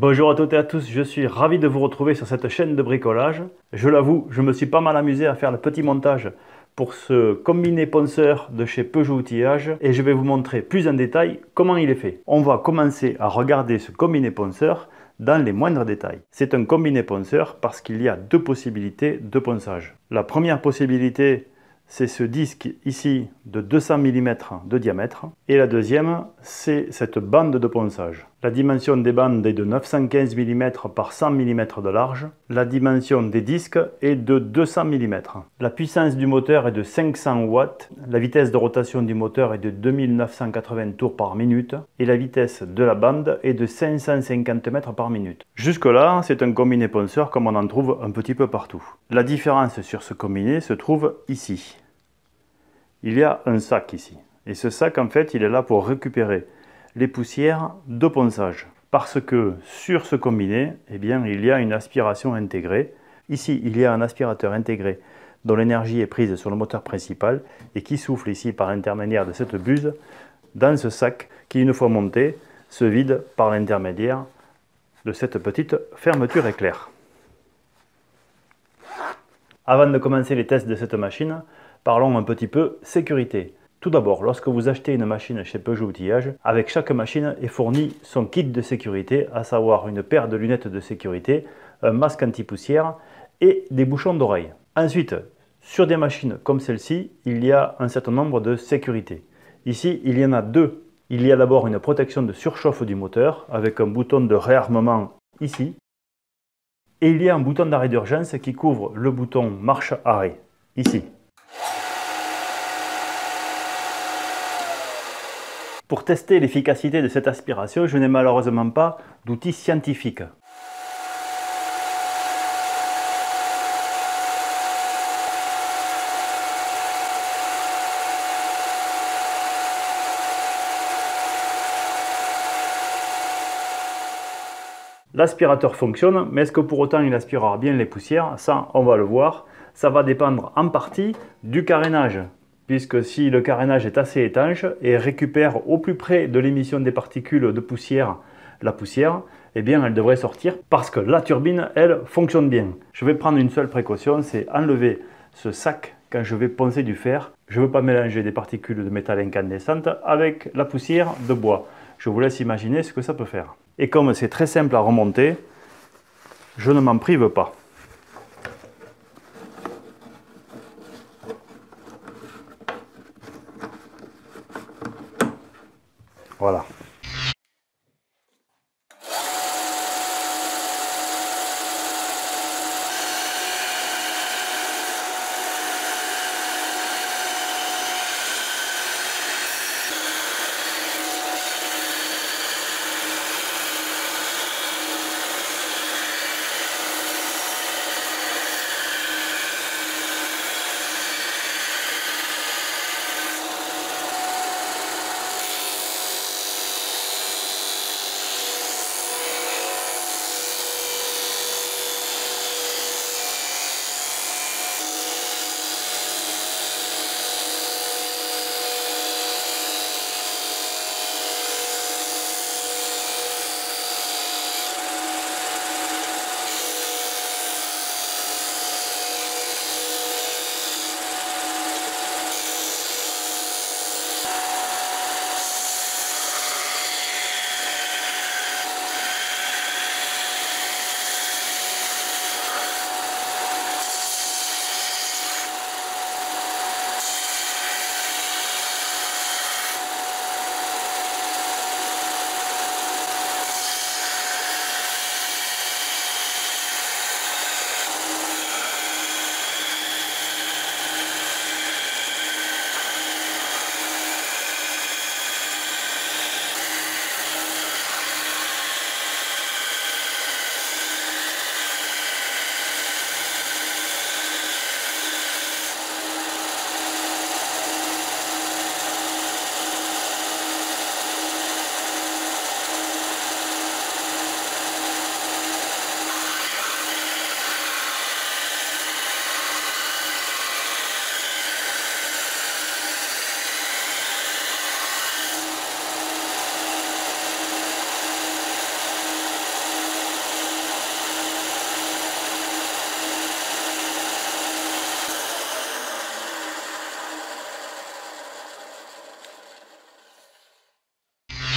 Bonjour à toutes et à tous, je suis ravi de vous retrouver sur cette chaîne de bricolage. Je l'avoue, je me suis pas mal amusé à faire le petit montage pour ce combiné ponceur de chez Peugeot Outillage et je vais vous montrer plus en détail comment il est fait. On va commencer à regarder ce combiné ponceur dans les moindres détails. C'est un combiné ponceur parce qu'il y a deux possibilités de ponçage. La première possibilité, c'est ce disque ici de 200 mm de diamètre. Et la deuxième, c'est cette bande de ponçage. La dimension des bandes est de 915 mm par 100 mm de large. La dimension des disques est de 200 mm. La puissance du moteur est de 500 watts. La vitesse de rotation du moteur est de 2980 tours par minute. Et la vitesse de la bande est de 550 mètres par minute. Jusque là, c'est un combiné ponceur comme on en trouve un petit peu partout. La différence sur ce combiné se trouve ici. Il y a un sac ici. Et ce sac, en fait, il est là pour récupérer les poussières de ponçage. Parce que sur ce combiné, eh bien, il y a une aspiration intégrée. Ici, il y a un aspirateur intégré dont l'énergie est prise sur le moteur principal et qui souffle ici par l'intermédiaire de cette buse dans ce sac qui, une fois monté, se vide par l'intermédiaire de cette petite fermeture éclair. Avant de commencer les tests de cette machine, parlons un petit peu sécurité. Tout d'abord, lorsque vous achetez une machine chez Peugeot Outillage, avec chaque machine est fourni son kit de sécurité, à savoir une paire de lunettes de sécurité, un masque anti-poussière et des bouchons d'oreille. Ensuite, sur des machines comme celle-ci, il y a un certain nombre de sécurités. Ici, il y en a deux. Il y a d'abord une protection de surchauffe du moteur avec un bouton de réarmement ici. Et il y a un bouton d'arrêt d'urgence qui couvre le bouton marche-arrêt ici. Pour tester l'efficacité de cette aspiration, je n'ai malheureusement pas d'outil scientifique. L'aspirateur fonctionne, mais est-ce que pour autant il aspirera bien les poussières? Ça, on va le voir. Ça va dépendre en partie du carénage. Puisque si le carénage est assez étanche et récupère au plus près de l'émission des particules de poussière la poussière, eh bien elle devrait sortir parce que la turbine, elle, fonctionne bien. Je vais prendre une seule précaution, c'est enlever ce sac quand je vais poncer du fer. Je ne veux pas mélanger des particules de métal incandescentes avec la poussière de bois. Je vous laisse imaginer ce que ça peut faire. Et comme c'est très simple à remonter, je ne m'en prive pas. Voilà.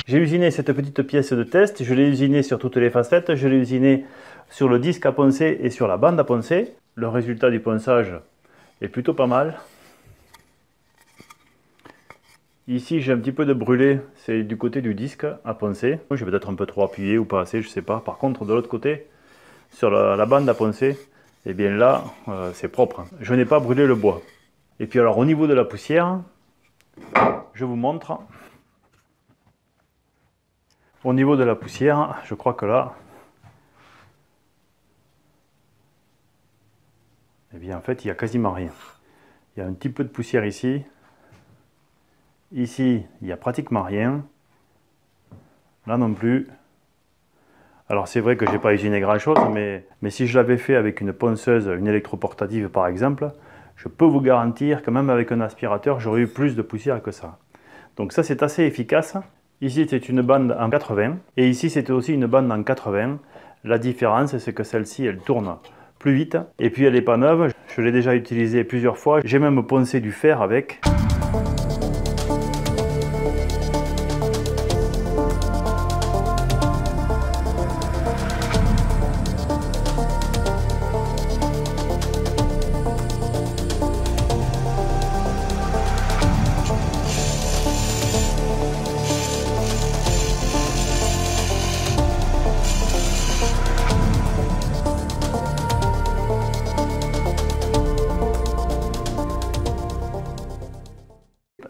J'ai usiné cette petite pièce de test, je l'ai usiné sur toutes les facettes, je l'ai usiné sur le disque à poncer et sur la bande à poncer. Le résultat du ponçage est plutôt pas mal. Ici j'ai un petit peu de brûlé, c'est du côté du disque à poncer. Je vais peut-être un peu trop appuyer ou pas assez, je sais pas. Par contre de l'autre côté, sur la bande à poncer, et bien là c'est propre. Je n'ai pas brûlé le bois. Et puis alors au niveau de la poussière, je vous montre. Au niveau de la poussière, je crois que là, eh bien en fait il n'y a quasiment rien. Il y a un petit peu de poussière ici. Ici, il n'y a pratiquement rien. Là non plus. Alors c'est vrai que je n'ai pas usiné grand chose, mais si je l'avais fait avec une ponceuse, une électroportative par exemple, je peux vous garantir que même avec un aspirateur, j'aurais eu plus de poussière que ça. Donc ça c'est assez efficace. Ici c'est une bande en 80 et ici c'était aussi une bande en 80. La différence c'est que celle-ci elle tourne plus vite et puis elle n'est pas neuve. Je l'ai déjà utilisée plusieurs fois. J'ai même poncé du fer avec.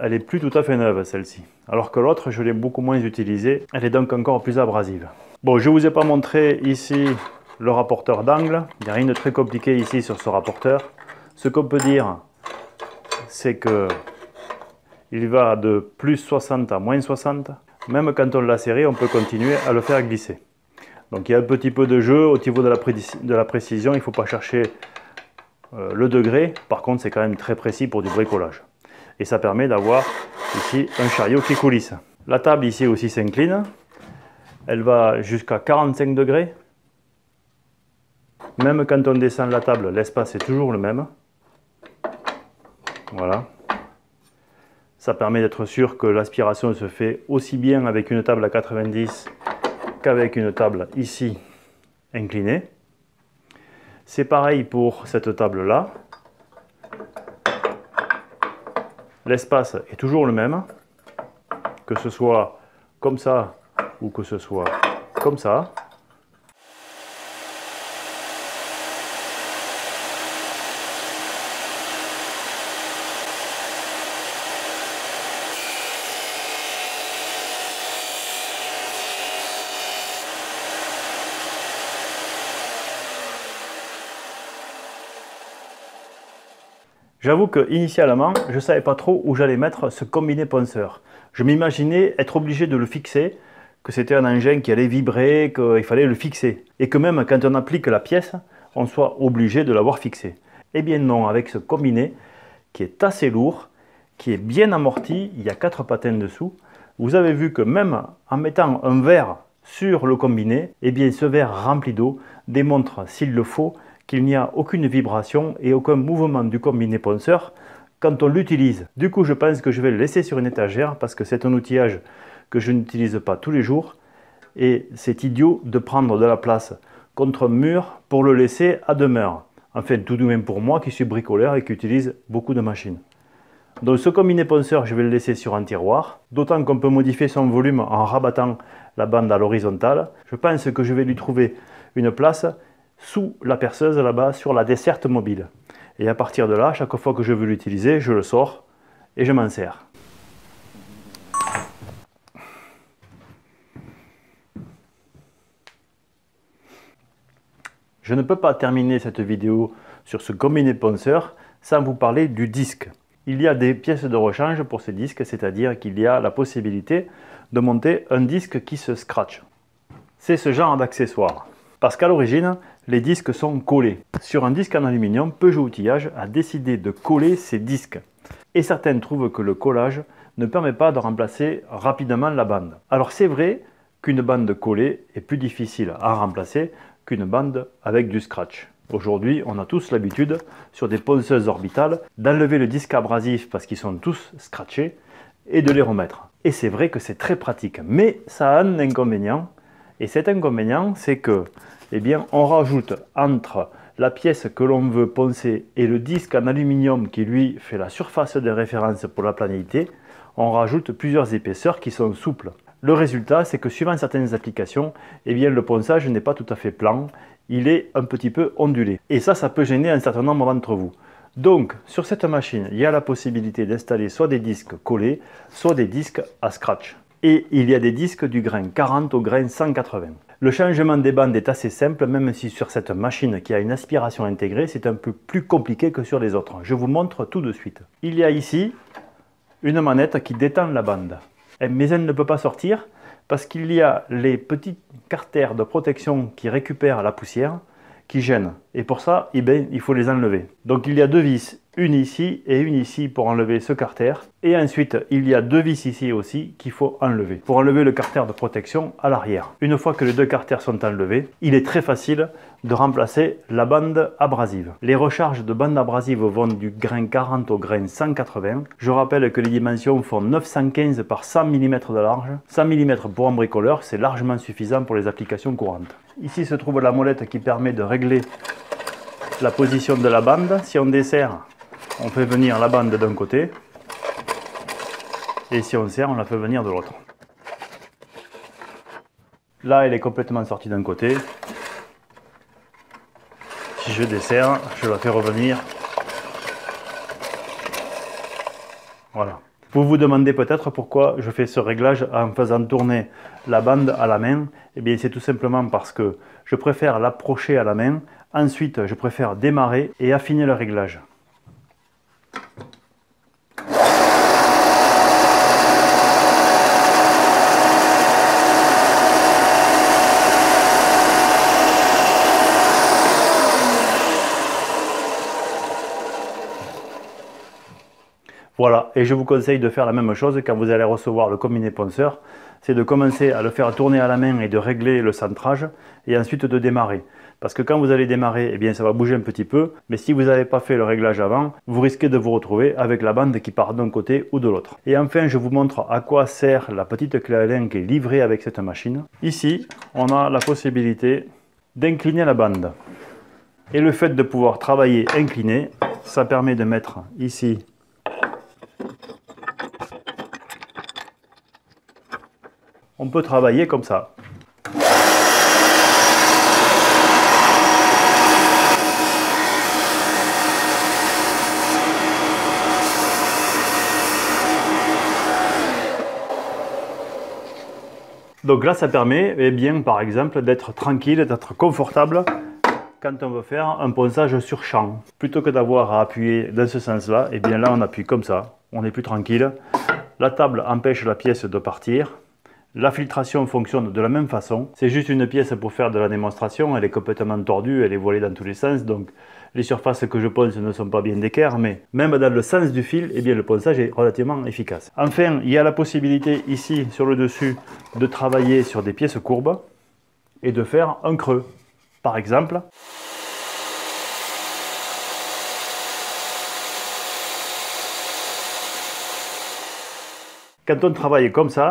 Elle est plus tout à fait neuve celle-ci, alors que l'autre je l'ai beaucoup moins utilisée, elle est donc encore plus abrasive. Bon, je ne vous ai pas montré ici le rapporteur d'angle, il n'y a rien de très compliqué ici sur ce rapporteur. Ce qu'on peut dire, c'est que il va de plus 60 à moins 60, même quand on l'a serré, on peut continuer à le faire glisser. Donc il y a un petit peu de jeu au niveau de la précision, il ne faut pas chercher le degré, par contre c'est quand même très précis pour du bricolage. Et ça permet d'avoir ici un chariot qui coulisse. La table ici aussi s'incline. Elle va jusqu'à 45 degrés. Même quand on descend la table, l'espace est toujours le même. Voilà. Ça permet d'être sûr que l'aspiration se fait aussi bien avec une table à 90 qu'avec une table ici inclinée. C'est pareil pour cette table-là. L'espace est toujours le même, que ce soit comme ça ou que ce soit comme ça. J'avoue que initialement, je ne savais pas trop où j'allais mettre ce combiné ponceur. Je m'imaginais être obligé de le fixer, que c'était un engin qui allait vibrer, qu'il fallait le fixer. Et que même quand on applique la pièce, on soit obligé de l'avoir fixé. Eh bien non, avec ce combiné qui est assez lourd, qui est bien amorti, il y a 4 patins dessous. Vous avez vu que même en mettant un verre sur le combiné, eh bien ce verre rempli d'eau démontre, s'il le faut, qu'il n'y a aucune vibration et aucun mouvement du combiné ponceur quand on l'utilise. Du coup, je pense que je vais le laisser sur une étagère parce que c'est un outillage que je n'utilise pas tous les jours et c'est idiot de prendre de la place contre un mur pour le laisser à demeure. Enfin, tout de même pour moi qui suis bricoleur et qui utilise beaucoup de machines. Donc ce combiné ponceur, je vais le laisser sur un tiroir, d'autant qu'on peut modifier son volume en rabattant la bande à l'horizontale. Je pense que je vais lui trouver une place sous la perceuse là-bas sur la desserte mobile. Et à partir de là, chaque fois que je veux l'utiliser, je le sors et je m'en sers. Je ne peux pas terminer cette vidéo sur ce combiné ponceur sans vous parler du disque. Il y a des pièces de rechange pour ces disques, c'est-à-dire qu'il y a la possibilité de monter un disque qui se scratch. C'est ce genre d'accessoire. Parce qu'à l'origine, les disques sont collés. Sur un disque en aluminium, Peugeot Outillage a décidé de coller ces disques. Et certains trouvent que le collage ne permet pas de remplacer rapidement la bande. Alors c'est vrai qu'une bande collée est plus difficile à remplacer qu'une bande avec du scratch. Aujourd'hui, on a tous l'habitude, sur des ponceuses orbitales, d'enlever le disque abrasif parce qu'ils sont tous scratchés et de les remettre. Et c'est vrai que c'est très pratique, mais ça a un inconvénient. Et cet inconvénient, c'est que, eh bien, on rajoute entre la pièce que l'on veut poncer et le disque en aluminium qui lui fait la surface de référence pour la planéité, on rajoute plusieurs épaisseurs qui sont souples. Le résultat, c'est que suivant certaines applications, eh bien, le ponçage n'est pas tout à fait plan, il est un petit peu ondulé. Et ça peut gêner un certain nombre d'entre vous. Donc, sur cette machine, il y a la possibilité d'installer soit des disques collés, soit des disques à scratch. Et il y a des disques du grain 40 au grain 180. Le changement des bandes est assez simple, même si sur cette machine qui a une aspiration intégrée, c'est un peu plus compliqué que sur les autres. Je vous montre tout de suite. Il y a ici une manette qui détend la bande. Mais elle ne peut pas sortir parce qu'il y a les petits carters de protection qui récupèrent la poussière qui gênent. Et pour ça, eh bien, il faut les enlever. Donc il y a deux vis, une ici et une ici pour enlever ce carter. Et ensuite, il y a deux vis ici aussi qu'il faut enlever pour enlever le carter de protection à l'arrière. Une fois que les deux carters sont enlevés, il est très facile de remplacer la bande abrasive. Les recharges de bande abrasive vont du grain 40 au grain 180. Je rappelle que les dimensions font 915 par 100 mm de large. 100 mm pour un bricoleur, c'est largement suffisant pour les applications courantes. Ici se trouve la molette qui permet de régler la position de la bande. Si on desserre, on fait venir la bande d'un côté. Et si on serre, on la fait venir de l'autre. Là, elle est complètement sortie d'un côté. Si je desserre, je la fais revenir. Voilà. Vous vous demandez peut-être pourquoi je fais ce réglage en faisant tourner la bande à la main. Eh bien, c'est tout simplement parce que je préfère l'approcher à la main. Ensuite, je préfère démarrer et affiner le réglage. Voilà, et je vous conseille de faire la même chose quand vous allez recevoir le combiné ponceur, c'est de commencer à le faire tourner à la main et de régler le centrage, et ensuite de démarrer. Parce que quand vous allez démarrer, eh bien ça va bouger un petit peu, mais si vous n'avez pas fait le réglage avant, vous risquez de vous retrouver avec la bande qui part d'un côté ou de l'autre. Et enfin, je vous montre à quoi sert la petite clé Allen qui est livrée avec cette machine. Ici, on a la possibilité d'incliner la bande. Et le fait de pouvoir travailler incliné, ça permet de mettre ici on peut travailler comme ça. Donc là, ça permet, eh bien, par exemple, d'être tranquille, d'être confortable quand on veut faire un ponçage sur champ. Plutôt que d'avoir à appuyer dans ce sens-là, eh bien là, on appuie comme ça. On est plus tranquille. La table empêche la pièce de partir. La filtration fonctionne de la même façon. C'est juste une pièce pour faire de la démonstration. Elle est complètement tordue, elle est voilée dans tous les sens. Donc les surfaces que je ponce ne sont pas bien d'équerre. Mais même dans le sens du fil, eh bien, le ponçage est relativement efficace. Enfin, il y a la possibilité ici, sur le dessus, de travailler sur des pièces courbes et de faire un creux. Par exemple, quand on travaille comme ça,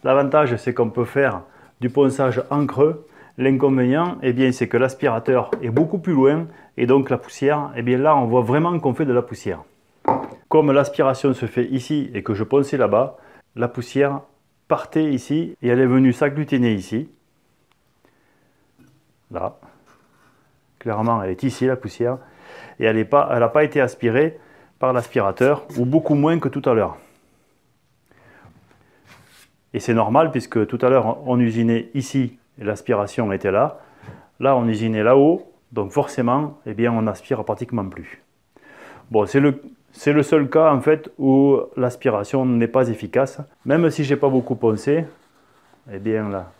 l'avantage, c'est qu'on peut faire du ponçage en creux. L'inconvénient, eh bien, c'est que l'aspirateur est beaucoup plus loin et donc la poussière, eh bien là, on voit vraiment qu'on fait de la poussière. Comme l'aspiration se fait ici et que je ponçais là-bas, la poussière partait ici et elle est venue s'agglutiner ici. Là. Clairement, elle est ici, la poussière. Et elle n'a pas été aspirée par l'aspirateur, ou beaucoup moins que tout à l'heure. Et c'est normal puisque tout à l'heure on usinait ici et l'aspiration était là. Là on usinait là-haut, donc forcément eh bien, on n'aspire pratiquement plus. Bon, c'est le seul cas en fait où l'aspiration n'est pas efficace. Même si j'ai pas beaucoup poncé, eh bien là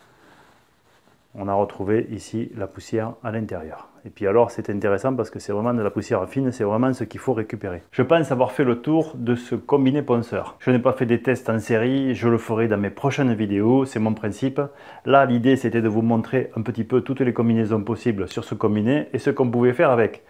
on a retrouvé ici la poussière à l'intérieur. Et puis alors c'est intéressant parce que c'est vraiment de la poussière fine, c'est vraiment ce qu'il faut récupérer. Je pense avoir fait le tour de ce combiné ponceur. Je n'ai pas fait des tests en série, je le ferai dans mes prochaines vidéos, c'est mon principe. Là l'idée c'était de vous montrer un petit peu toutes les combinaisons possibles sur ce combiné et ce qu'on pouvait faire avec.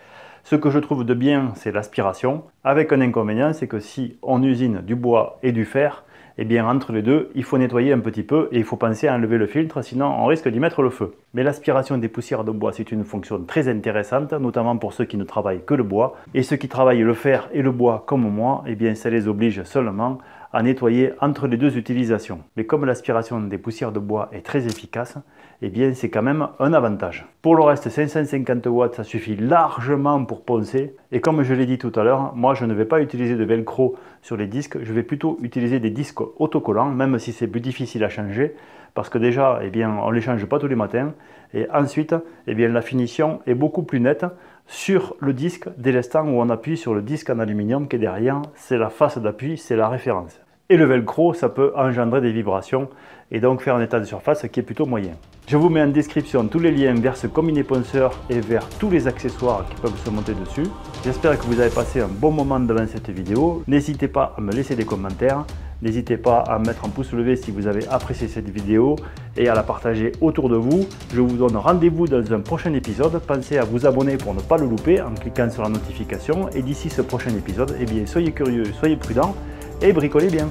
Ce que je trouve de bien, c'est l'aspiration, avec un inconvénient, c'est que si on usine du bois et du fer, eh bien entre les deux, il faut nettoyer un petit peu et il faut penser à enlever le filtre, sinon on risque d'y mettre le feu. Mais l'aspiration des poussières de bois, c'est une fonction très intéressante, notamment pour ceux qui ne travaillent que le bois. Et ceux qui travaillent le fer et le bois comme moi, eh bien ça les oblige seulement à nettoyer entre les deux utilisations. Mais comme l'aspiration des poussières de bois est très efficace, eh bien c'est quand même un avantage. Pour le reste, 550 watts, ça suffit largement pour poncer. Et comme je l'ai dit tout à l'heure, moi je ne vais pas utiliser de velcro sur les disques, je vais plutôt utiliser des disques autocollants, même si c'est plus difficile à changer, parce que déjà, eh bien, on ne les change pas tous les matins. Et ensuite, eh bien, la finition est beaucoup plus nette sur le disque dès l'instant où on appuie sur le disque en aluminium qui est derrière. C'est la face d'appui, c'est la référence. Et le velcro, ça peut engendrer des vibrations et donc faire un état de surface qui est plutôt moyen. Je vous mets en description tous les liens vers ce combiné ponceur et vers tous les accessoires qui peuvent se monter dessus. J'espère que vous avez passé un bon moment devant cette vidéo. N'hésitez pas à me laisser des commentaires. N'hésitez pas à mettre un pouce levé si vous avez apprécié cette vidéo et à la partager autour de vous. Je vous donne rendez-vous dans un prochain épisode. Pensez à vous abonner pour ne pas le louper en cliquant sur la notification. Et d'ici ce prochain épisode, eh bien, soyez curieux, soyez prudents et bricolez bien.